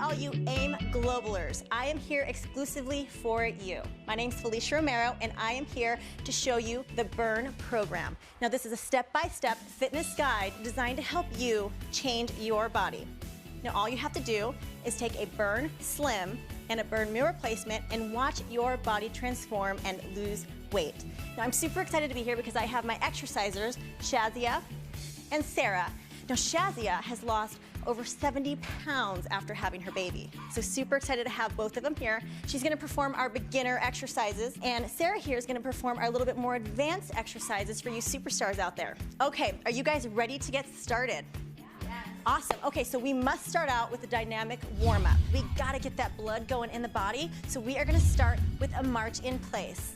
all you AIM Globalers. I am here exclusively for you. My name's Felicia Romero, and I am here to show you the Burn program. Now, this is a step-by-step fitness guide designed to help you change your body. Now, all you have to do is take a Burn Slim and a Burn Meal Replacement and watch your body transform and lose weight. Now, I'm super excited to be here because I have my exercisers, Shazia and Sarah. Now, Shazia has lost over 70 pounds after having her baby. So super excited to have both of them here. She's gonna perform our beginner exercises, and Sarah here is gonna perform our little bit more advanced exercises for you superstars out there. Okay, are you guys ready to get started? Yes. Awesome. Okay, so we must start out with a dynamic warm-up. We gotta get that blood going in the body, so we are gonna start with a march in place.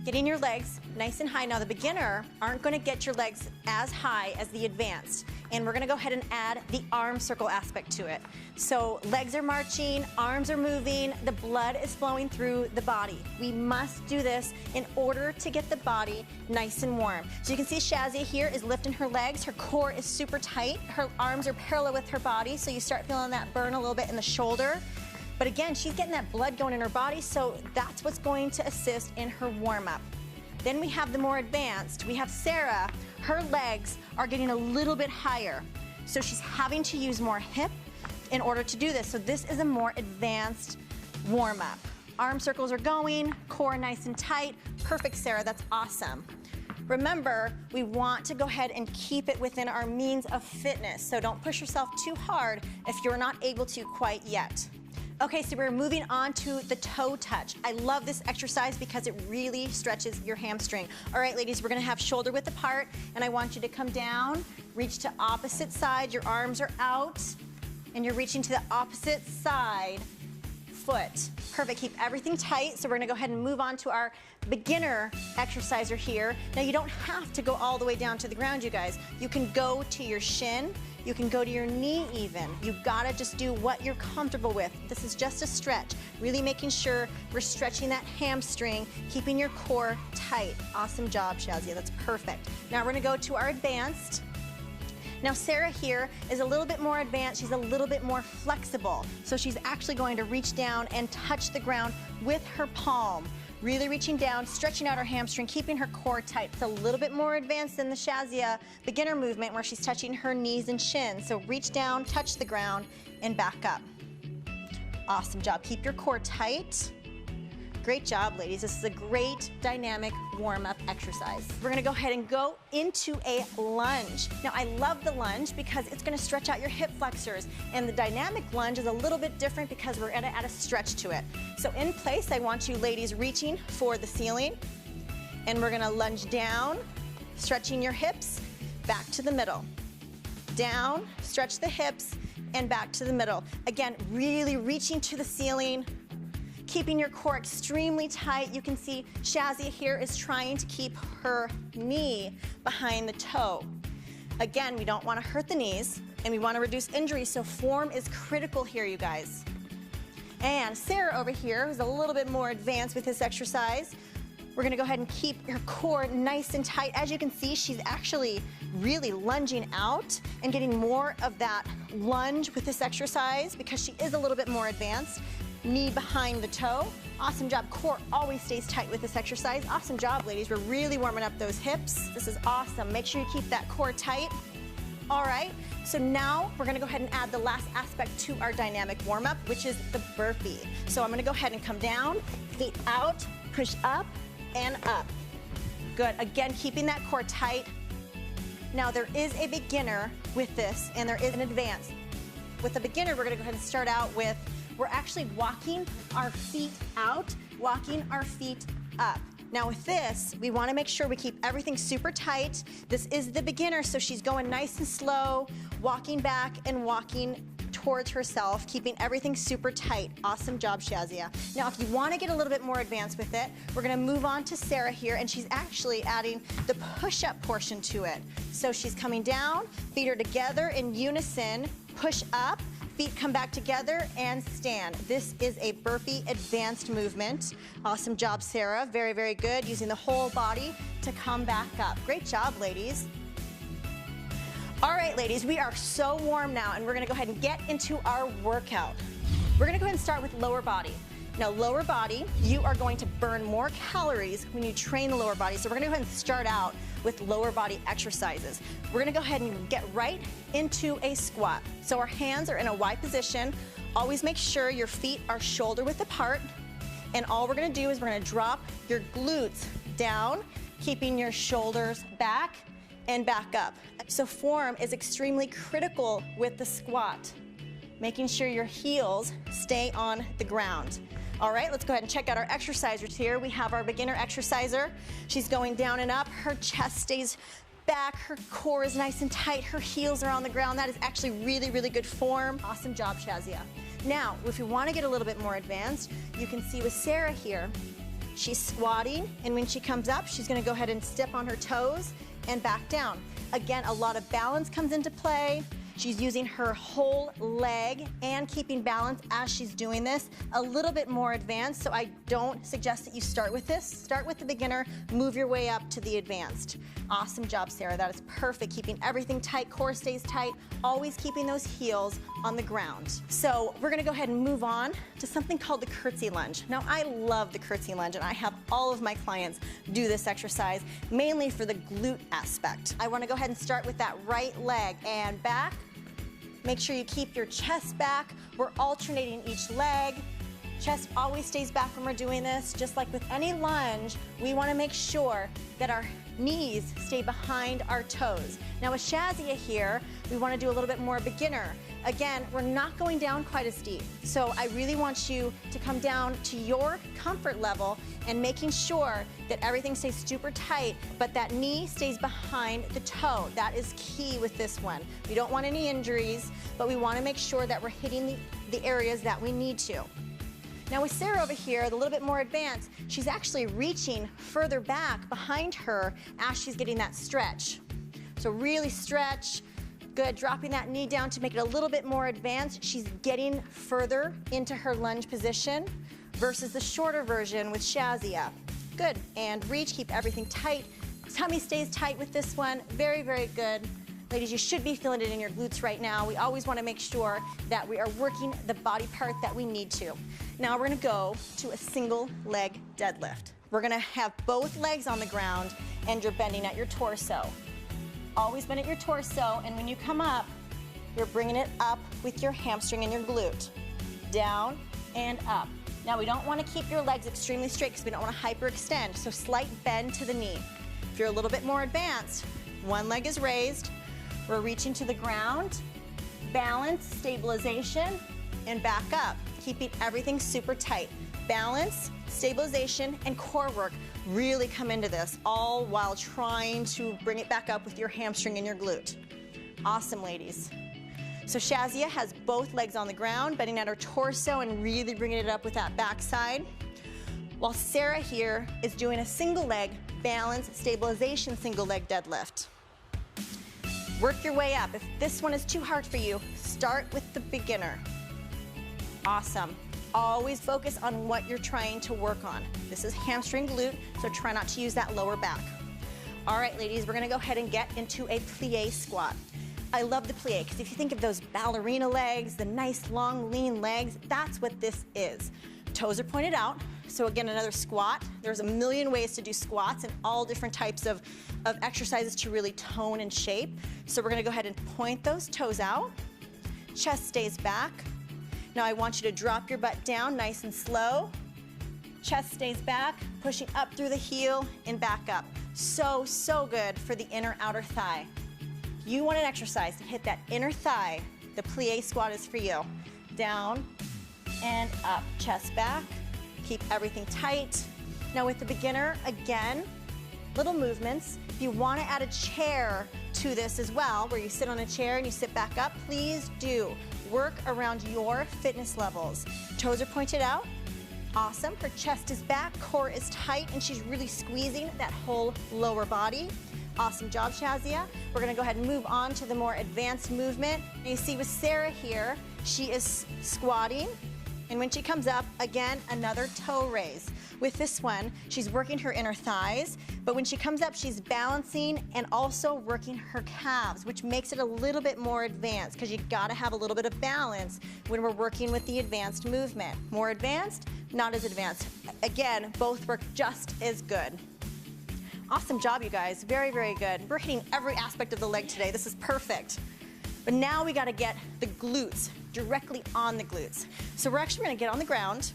Getting your legs nice and high. Now, the beginner aren't gonna get your legs as high as the advanced, and we're gonna go ahead and add the arm circle aspect to it. So legs are marching, arms are moving, the blood is flowing through the body. We must do this in order to get the body nice and warm. So you can see Shazia here is lifting her legs, her core is super tight, her arms are parallel with her body, so you start feeling that burn a little bit in the shoulder. But again, she's getting that blood going in her body, so that's what's going to assist in her warm-up. Then we have the more advanced. We have Sarah. Her legs are getting a little bit higher, so she's having to use more hip in order to do this. So this is a more advanced warm-up. Arm circles are going, core nice and tight. Perfect, Sarah, that's awesome. Remember, we want to go ahead and keep it within our means of fitness, so don't push yourself too hard if you're not able to quite yet. Okay, so we're moving on to the toe touch. I love this exercise because it really stretches your hamstring. All right, ladies, we're gonna have shoulder width apart, and I want you to come down, reach to opposite side, your arms are out, and you're reaching to the opposite side foot. Perfect, keep everything tight. So we're gonna go ahead and move on to our beginner exerciser here. Now, you don't have to go all the way down to the ground, you guys. You can go to your shin, you can go to your knee even. You gotta just do what you're comfortable with. This is just a stretch, really making sure we're stretching that hamstring, keeping your core tight. Awesome job, Shazia, that's perfect. Now we're gonna go to our advanced. Now, Sarah here is a little bit more advanced. She's a little bit more flexible. So she's actually going to reach down and touch the ground with her palm. Really reaching down, stretching out her hamstring, keeping her core tight. It's a little bit more advanced than the Shazia beginner movement where she's touching her knees and shins. So reach down, touch the ground, and back up. Awesome job. Keep your core tight. Great job, ladies. This is a great dynamic warm-up exercise. We're gonna go ahead and go into a lunge. Now, I love the lunge because it's gonna stretch out your hip flexors, and the dynamic lunge is a little bit different because we're gonna add a stretch to it. So in place, I want you ladies reaching for the ceiling, and we're gonna lunge down, stretching your hips, back to the middle. Down, stretch the hips, and back to the middle. Again, really reaching to the ceiling, keeping your core extremely tight. You can see Shazia here is trying to keep her knee behind the toe. Again, we don't want to hurt the knees, and we want to reduce injury, so form is critical here, you guys. And Sarah over here, who's a little bit more advanced with this exercise, we're gonna go ahead and keep your core nice and tight. As you can see, she's actually really lunging out and getting more of that lunge with this exercise because she is a little bit more advanced. Knee behind the toe. Awesome job. Core always stays tight with this exercise. Awesome job, ladies. We're really warming up those hips. This is awesome. Make sure you keep that core tight. All right, so now we're gonna go ahead and add the last aspect to our dynamic warm-up, which is the burpee. So I'm gonna go ahead and come down, feet out, push up and up. Good, again, keeping that core tight. Now, there is a beginner with this, and there is an advanced. With the beginner, we're gonna go ahead and start out with, we're actually walking our feet out, walking our feet up. Now with this, we wanna make sure we keep everything super tight. This is the beginner, so she's going nice and slow, walking back and walking towards herself, keeping everything super tight. Awesome job, Shazia. Now, if you wanna get a little bit more advanced with it, we're gonna move on to Sarah here, and she's actually adding the push-up portion to it. So she's coming down, feet are together in unison, push up, feet come back together and stand. This is a burpee advanced movement. Awesome job, Sarah. Very, very good. Using the whole body to come back up. Great job, ladies. All right, ladies, we are so warm now, and we're gonna go ahead and get into our workout. We're gonna go ahead and start with lower body. Now, lower body, you are going to burn more calories when you train the lower body, so we're gonna go ahead and start out with lower body exercises. We're gonna go ahead and get right into a squat. So our hands are in a Y position. Always make sure your feet are shoulder width apart, and all we're gonna do is we're gonna drop your glutes down, keeping your shoulders back and back up. So form is extremely critical with the squat, making sure your heels stay on the ground. All right, let's go ahead and check out our exercisers here. We have our beginner exerciser. She's going down and up. Her chest stays back. Her core is nice and tight. Her heels are on the ground. That is actually really, really good form. Awesome job, Shazia. Now, if you want to get a little bit more advanced, you can see with Sarah here, she's squatting, and when she comes up, she's going to go ahead and step on her toes and back down. Again, a lot of balance comes into play. She's using her whole leg and keeping balance as she's doing this. A little bit more advanced, so I don't suggest that you start with this. Start with the beginner, move your way up to the advanced. Awesome job, Sarah. That is perfect. Keeping everything tight, core stays tight, always keeping those heels on the ground. So we're gonna go ahead and move on to something called the curtsy lunge. Now, I love the curtsy lunge, and I have all of my clients do this exercise, mainly for the glute aspect. I wanna go ahead and start with that right leg and back. Make sure you keep your chest back. We're alternating each leg. Chest always stays back when we're doing this. Just like with any lunge, we wanna make sure that our knees stay behind our toes. Now with Shazia here, we wanna do a little bit more beginner. Again, we're not going down quite as deep. So I really want you to come down to your comfort level and making sure that everything stays super tight, but that knee stays behind the toe. That is key with this one. We don't want any injuries, but we wanna make sure that we're hitting the areas that we need to. Now with Sarah over here, a little bit more advanced, she's actually reaching further back behind her as she's getting that stretch. So really stretch. Good, dropping that knee down to make it a little bit more advanced. She's getting further into her lunge position versus the shorter version with Shazia. Good, and reach, keep everything tight. Tummy stays tight with this one, very, very good. Ladies, you should be feeling it in your glutes right now. We always wanna make sure that we are working the body part that we need to. Now we're gonna go to a single leg deadlift. We're gonna have both legs on the ground and you're bending at your torso. Always bend at your torso, and when you come up, you're bringing it up with your hamstring and your glute. Down and up. Now we don't want to keep your legs extremely straight because we don't want to hyperextend, so slight bend to the knee. If you're a little bit more advanced, one leg is raised, we're reaching to the ground, balance, stabilization, and back up, keeping everything super tight. Balance, stabilization, and core work really come into this, all while trying to bring it back up with your hamstring and your glute. Awesome, ladies. So Shazia has both legs on the ground, bending at her torso and really bringing it up with that backside. While Sarah here is doing a single leg balance, stabilization, single leg deadlift. Work your way up. If this one is too hard for you, start with the beginner. Awesome. Always focus on what you're trying to work on. This is hamstring glute, so try not to use that lower back. All right, ladies, we're gonna go ahead and get into a plie squat. I love the plie because if you think of those ballerina legs, the nice long lean legs, that's what this is. Toes are pointed out. So again, another squat. There's a million ways to do squats and all different types of exercises to really tone and shape. So we're gonna go ahead and point those toes out. Chest stays back. Now I want you to drop your butt down nice and slow. Chest stays back, pushing up through the heel and back up. So, so good for the inner outer thigh. If you want an exercise to hit that inner thigh, the plie squat is for you. Down and up, chest back. Keep everything tight. Now with the beginner, again, little movements. If you want to add a chair to this as well, where you sit on a chair and you sit back up, please do. Work around your fitness levels. Toes are pointed out. Awesome. Her chest is back, core is tight, and she's really squeezing that whole lower body. Awesome job, Shazia. We're going to go ahead and move on to the more advanced movement. And you see with Sarah here, she is squatting. And when she comes up, again, another toe raise. With this one, she's working her inner thighs, but when she comes up, she's balancing and also working her calves, which makes it a little bit more advanced because you gotta have a little bit of balance when we're working with the advanced movement. More advanced, not as advanced. Again, both work just as good. Awesome job, you guys. Very, very good. We're hitting every aspect of the leg today. This is perfect. But now we gotta get the glutes directly on the glutes. So we're actually gonna get on the ground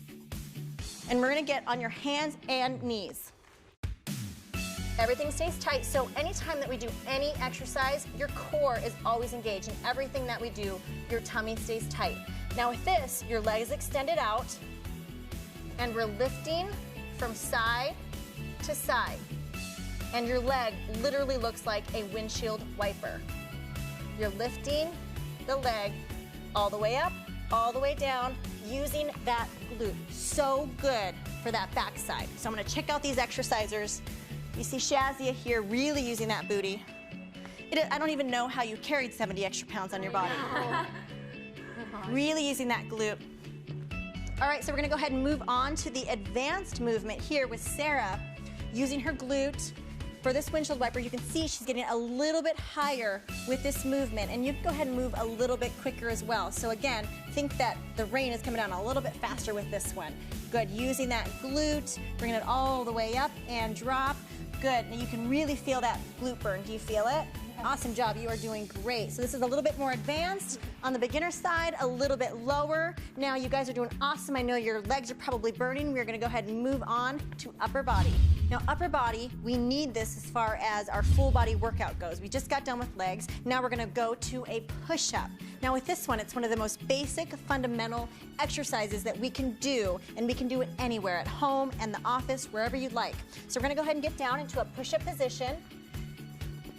and we're gonna get on your hands and knees. Everything stays tight, so anytime that we do any exercise, your core is always engaged. In everything that we do, your tummy stays tight. Now with this, your leg is extended out, and we're lifting from side to side. And your leg literally looks like a windshield wiper. You're lifting the leg all the way up, all the way down, using that glute. So good for that backside. So I'm gonna check out these exercisers. You see Shazia here really using that booty. I don't even know how you carried 70 extra pounds on your body. Really using that glute. All right, so we're gonna go ahead and move on to the advanced movement here with Sarah using her glute. For this windshield wiper, you can see she's getting a little bit higher with this movement, and you can go ahead and move a little bit quicker as well. So again, think that the rain is coming down a little bit faster with this one. Good, using that glute, bringing it all the way up and drop. Good, now you can really feel that glute burn. Do you feel it? Awesome job, you are doing great. So this is a little bit more advanced on the beginner side, a little bit lower. Now you guys are doing awesome. I know your legs are probably burning. We're gonna go ahead and move on to upper body. Now upper body, we need this as far as our full body workout goes. We just got done with legs. Now we're gonna go to a push-up. Now with this one, it's one of the most basic fundamental exercises that we can do, and we can do it anywhere, at home and the office, wherever you'd like. So we're gonna go ahead and get down into a push-up position.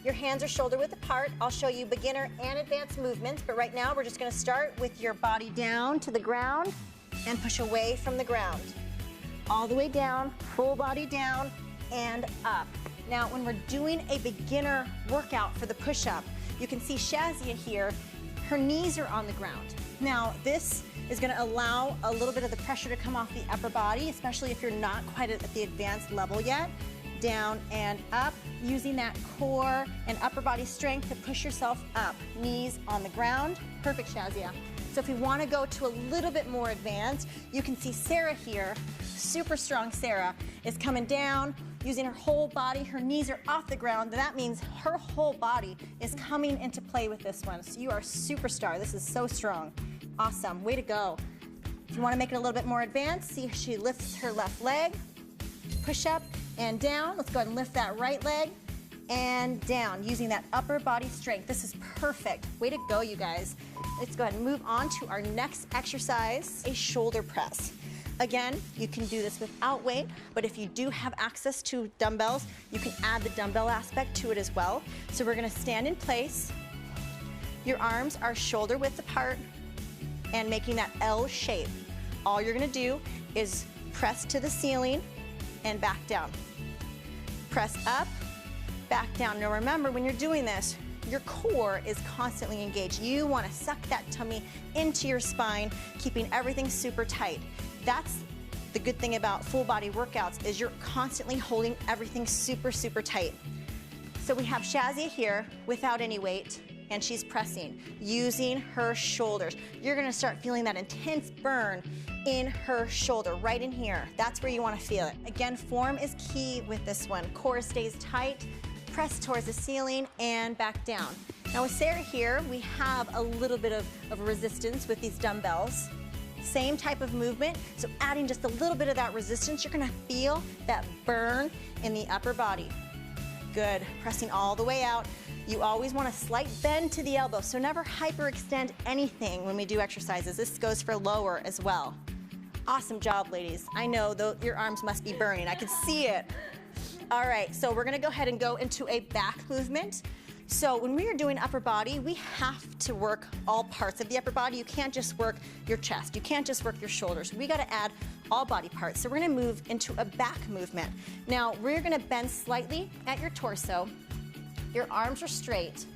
Your hands are shoulder width apart. I'll show you beginner and advanced movements, but right now we're just gonna start with your body down to the ground and push away from the ground. All the way down, full body down and up. Now when we're doing a beginner workout for the push-up, you can see Shazia here, her knees are on the ground. Now this is gonna allow a little bit of the pressure to come off the upper body, especially if you're not quite at the advanced level yet. Down and up, using that core and upper body strength to push yourself up. Knees on the ground. Perfect, Shazia. So if you want to go to a little bit more advanced, you can see Sarah here, super strong Sarah, is coming down, using her whole body. Her knees are off the ground. That means her whole body is coming into play with this one. So you are a superstar. This is so strong. Awesome. Way to go. If you want to make it a little bit more advanced, see she lifts her left leg, push up and down. Let's go ahead and lift that right leg and down, using that upper body strength. This is perfect. Way to go, you guys. Let's go ahead and move on to our next exercise, a shoulder press. Again, you can do this without weight, but if you do have access to dumbbells, you can add the dumbbell aspect to it as well. So we're gonna stand in place. Your arms are shoulder width apart and making that L shape. All you're gonna do is press to the ceiling and back down. Press up, back down. Now remember, when you're doing this, your core is constantly engaged. You want to suck that tummy into your spine, keeping everything super tight. That's the good thing about full body workouts, is you're constantly holding everything super, super tight. So we have Shazia here without any weight, and she's pressing, using her shoulders. You're gonna start feeling that intense burn in her shoulder, right in here. That's where you wanna feel it. Again, form is key with this one. Core stays tight, press towards the ceiling and back down. Now with Sarah here, we have a little bit of resistance with these dumbbells. Same type of movement, so adding just a little bit of that resistance, you're gonna feel that burn in the upper body. Good, pressing all the way out. You always want a slight bend to the elbow, so never hyperextend anything when we do exercises. This goes for lower as well. Awesome job, ladies. I know your arms must be burning. I can see it. All right, so we're gonna go ahead and go into a back movement. So when we are doing upper body, we have to work all parts of the upper body. You can't just work your chest. You can't just work your shoulders. We gotta add all body parts. So we're gonna move into a back movement. Now, we're gonna bend slightly at your torso. Your arms are straight,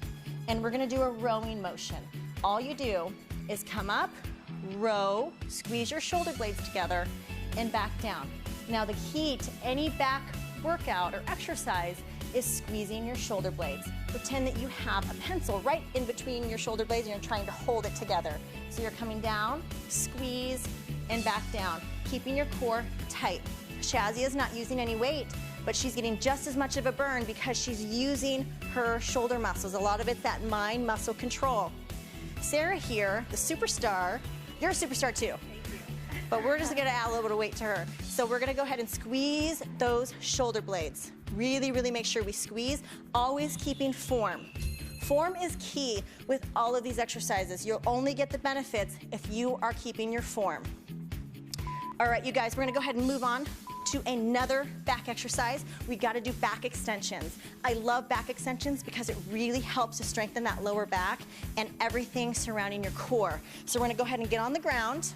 and we're gonna do a rowing motion. All you do is come up, row, squeeze your shoulder blades together, and back down. Now the key to any back workout or exercise is squeezing your shoulder blades. Pretend that you have a pencil right in between your shoulder blades and you're trying to hold it together. So you're coming down, squeeze, and back down, keeping your core tight. Shazia is not using any weight, but she's getting just as much of a burn because she's using her shoulder muscles. A lot of it's that mind muscle control. Sarah here, the superstar, you're a superstar too. But we're just gonna add a little bit of weight to her. So we're gonna go ahead and squeeze those shoulder blades. Really, really make sure we squeeze, always keeping form. Form is key with all of these exercises. You'll only get the benefits if you are keeping your form. All right, you guys, we're gonna go ahead and move on to another back exercise. We gotta do back extensions. I love back extensions because it really helps to strengthen that lower back and everything surrounding your core. So we're gonna go ahead and get on the ground.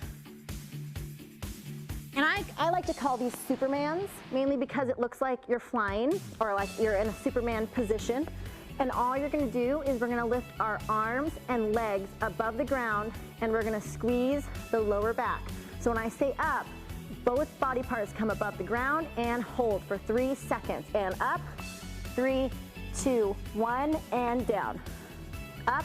And I like to call these Supermans, mainly because it looks like you're flying or like you're in a Superman position. And all you're gonna do is we're gonna lift our arms and legs above the ground and we're gonna squeeze the lower back. So when I say up, both body parts come above the ground and hold for 3 seconds. And up, 3, 2, 1, and down. Up,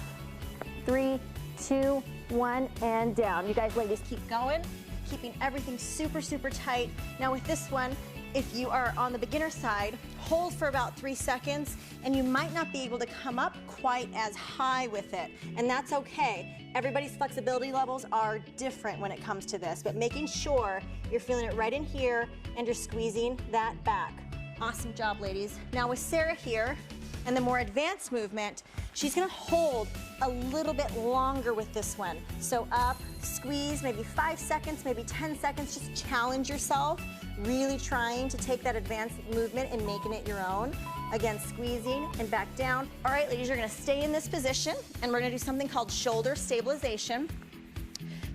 3, 2, 1, and down. You guys ladies keep going, keeping everything super, super tight. Now with this one, if you are on the beginner side, hold for about 3 seconds and you might not be able to come up quite as high with it. And that's okay. Everybody's flexibility levels are different when it comes to this, but making sure you're feeling it right in here and you're squeezing that back. Awesome job, ladies. Now with Sarah here, and the more advanced movement, she's gonna hold a little bit longer with this one. So up, squeeze, maybe 5 seconds, maybe 10 seconds, just challenge yourself, really trying to take that advanced movement and making it your own. Again, squeezing and back down. All right, ladies, you're gonna stay in this position and we're gonna do something called shoulder stabilization.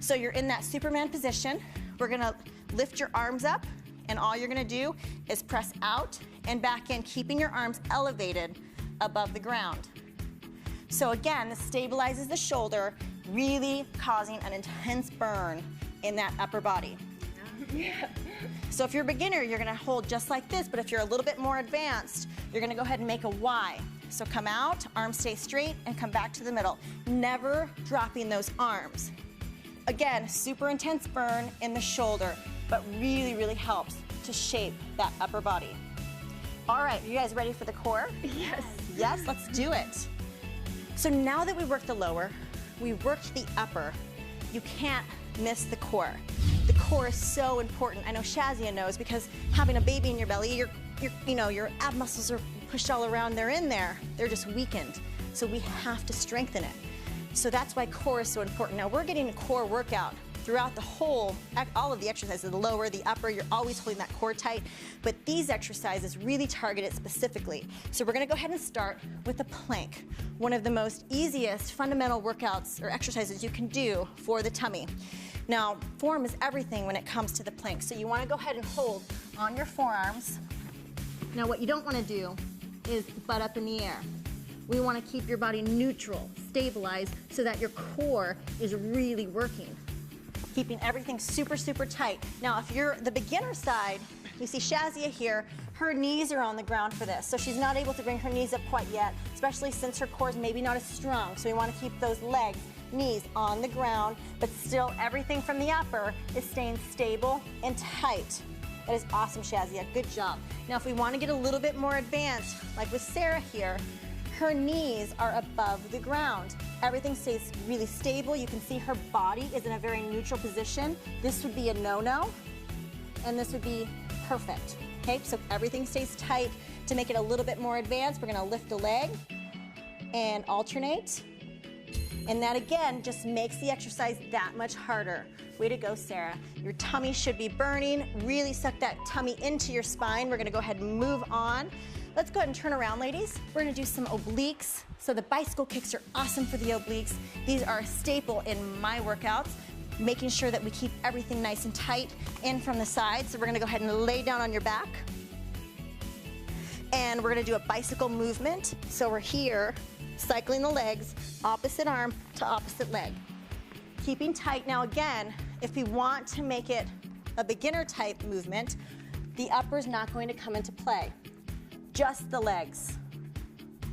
So you're in that Superman position. We're gonna lift your arms up and all you're gonna do is press out and back in, keeping your arms elevated above the ground. So again, this stabilizes the shoulder, really causing an intense burn in that upper body. Yeah. So if you're a beginner, you're gonna hold just like this, but if you're a little bit more advanced, you're gonna go ahead and make a Y. So come out, arms stay straight, and come back to the middle. Never dropping those arms. Again, super intense burn in the shoulder, but really, really helps to shape that upper body. All right, you guys ready for the core? Yes. Yes, let's do it. So now that we worked the lower, we worked the upper, you can't miss the core. The core is so important. I know Shazia knows because having a baby in your belly, your ab muscles are pushed all around, they're in there. They're just weakened. So we have to strengthen it. So that's why core is so important. Now we're getting a core workout throughout the whole, all of the exercises, the lower, the upper, you're always holding that core tight, but these exercises really target it specifically. So we're gonna go ahead and start with the plank, one of the most easiest fundamental workouts or exercises you can do for the tummy. Now, form is everything when it comes to the plank, so you wanna go ahead and hold on your forearms. Now what you don't wanna do is butt up in the air. We wanna keep your body neutral, stabilized, so that your core is really working. Keeping everything super, super tight. Now, if you're the beginner side, you see Shazia here, her knees are on the ground for this, so she's not able to bring her knees up quite yet, especially since her core is maybe not as strong, so we wanna keep those legs, knees on the ground, but still everything from the upper is staying stable and tight. That is awesome, Shazia, good job. Now, if we wanna get a little bit more advanced, like with Sarah here, her knees are above the ground. Everything stays really stable. You can see her body is in a very neutral position. This would be a no-no, and this would be perfect. Okay, so everything stays tight. To make it a little bit more advanced, we're gonna lift a leg and alternate. And that again just makes the exercise that much harder. Way to go, Sarah. Your tummy should be burning. Really suck that tummy into your spine. We're gonna go ahead and move on. Let's go ahead and turn around, ladies. We're gonna do some obliques. So the bicycle kicks are awesome for the obliques. These are a staple in my workouts, making sure that we keep everything nice and tight in from the side. So we're gonna go ahead and lay down on your back. And we're gonna do a bicycle movement. So we're here, cycling the legs, opposite arm to opposite leg. Keeping tight. Now again, if we want to make it a beginner type movement, The upper is not going to come into play, just the legs.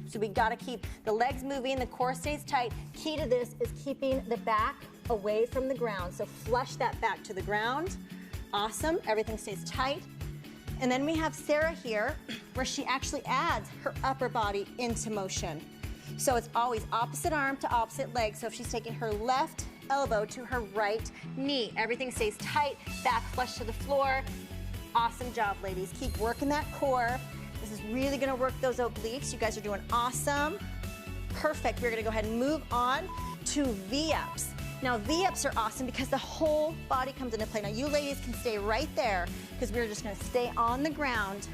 So we gotta keep the legs moving, the core stays tight. Key to this is keeping the back away from the ground. So flush that back to the ground. Awesome, everything stays tight. And then we have Sarah here, where she actually adds her upper body into motion. So it's always opposite arm to opposite leg. So if she's taking her left elbow to her right knee, everything stays tight, back flush to the floor. Awesome job, ladies. Keep working that core. This is really gonna work those obliques. You guys are doing awesome. Perfect. We're gonna go ahead and move on to V-ups. Now, V-ups are awesome because the whole body comes into play. Now, you ladies can stay right there because we're just gonna stay on the ground.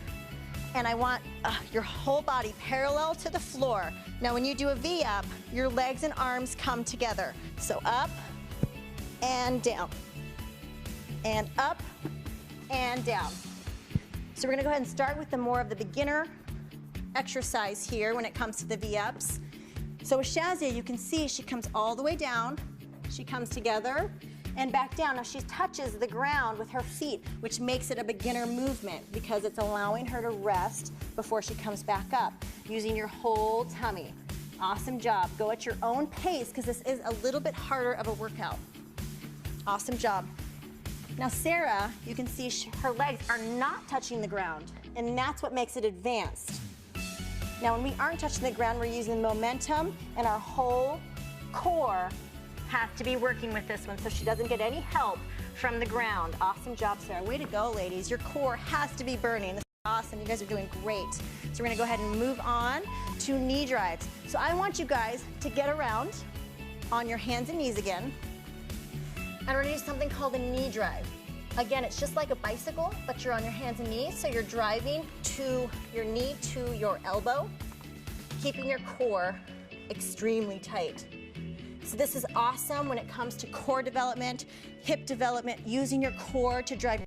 And I want your whole body parallel to the floor. Now, when you do a V-up, your legs and arms come together. So up and down, and up and down. So we're gonna go ahead and start with the more of the beginner exercise here when it comes to the V-ups. So with Shazia, you can see she comes all the way down, she comes together and back down. Now she touches the ground with her feet, which makes it a beginner movement because it's allowing her to rest before she comes back up, using your whole tummy. Awesome job. Go at your own pace because this is a little bit harder of a workout. Awesome job. Now Sarah, you can see her legs are not touching the ground, and that's what makes it advanced. Now when we aren't touching the ground, we're using momentum, and our whole core has to be working with this one so she doesn't get any help from the ground. Awesome job, Sarah. Way to go, ladies. Your core has to be burning. This is awesome. You guys are doing great. So we're gonna go ahead and move on to knee drives. So I want you guys to get around on your hands and knees again. And we're gonna do something called a knee drive. Again, it's just like a bicycle, but you're on your hands and knees, so you're driving to your knee to your elbow, keeping your core extremely tight. So this is awesome when it comes to core development, hip development, using your core to drive